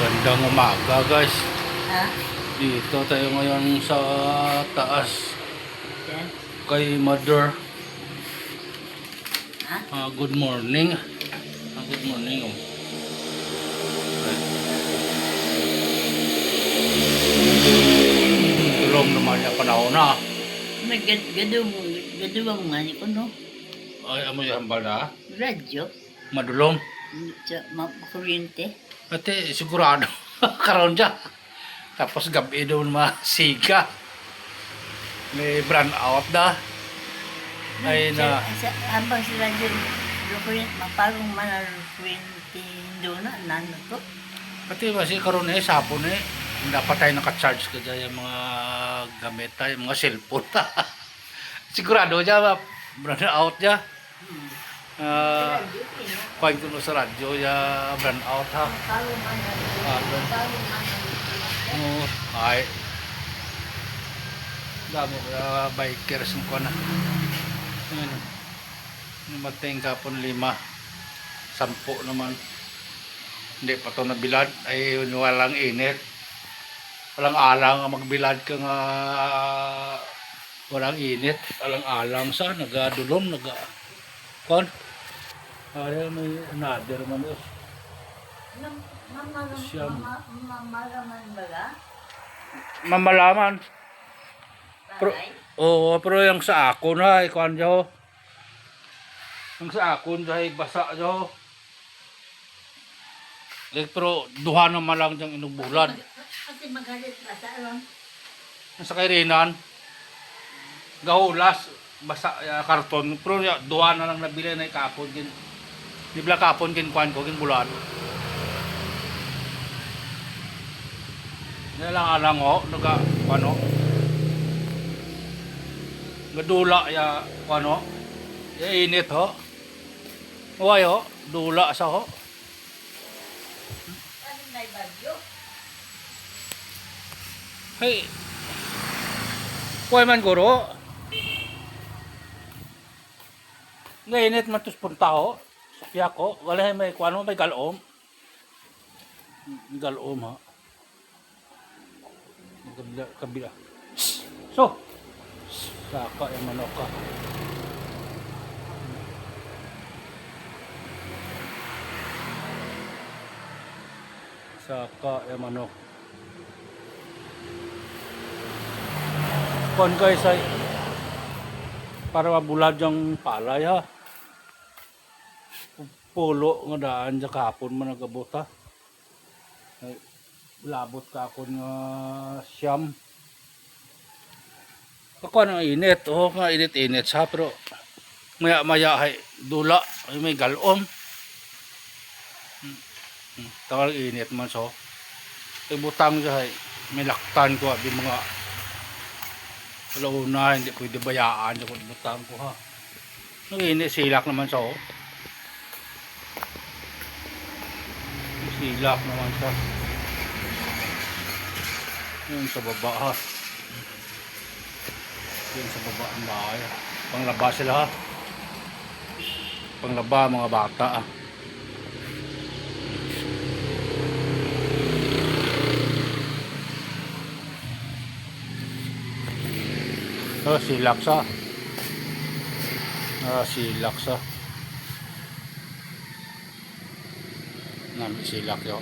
Magandang umaga guys. Ha? Dito tayo ngayon sa taas Yan. kay Mother. Ha? Good morning. Good morning. Tulong naman yung panahon na. May gaduwang nga ni ko, no? Ay, amoy ang bala. Radyo. Madulong. Sa kuryente. Ate, sigurado. Karoon dyan. Tapos gabi daw masiga. May brand out na. Ay na. Habang si radyo, kuryente, mapagong man kuryente doon na, nano to. Pati kasi karoon sapon dapat tayo naka-charge ka dyan yung mga gamit tayo, mga cellphone. Sigurado dyan, brand out dyan. Kuhain ko sa radyo, brand out ha. Ay. Damo, bikers ng ko na. Mating kapon 5. 10 naman. Hindi pa ito nabilad. Ay, walang init. Walang alang ang magbilad ka nga walang init. Walang alang sa nagadulom, kon. Ay, may another man yun. Mamalaman. Pero yung sa akon ha, ikuan dyan. Yung sa akon dyan, basa dyan. Pero duha naman lang dyan inubulan. Kasi magalit ba sa aron? Sa kairinan, gahulas, basa karton. Pero duha na lang nabili na kapon. Di bila kapon kuan ko, bulan. Yan lang alang ho, ano. Gadula ano. Init ho. Huwag ho, dula sa ho. Hey, kuhay man guro. Ngainit man tos punta ho. Sakya ko. Wala may kuano, may galom. Galom ha. Kabila. So, saka yung manok ka. Saka yung manok. Kon guys ay para mabulad yung palay ha. Pulo nga daan sa kahapon man nagabot ha. Ay, labot ka ako nga siyam. Ako nang init. Nga init sa pero maya ay dula ay may galom. Tagal init man so. Ay butang siya ay may laktan ko abi mga una, hindi pwede bayaan sa butang ko ha. Nung init, silak naman siya oh. Silak naman siya. Yun sa baba ha. Yun sa baba ang bahay. Panglaba sila ha. Panglaba mga bata ha. Silak sa. Silak sa. Silak yun.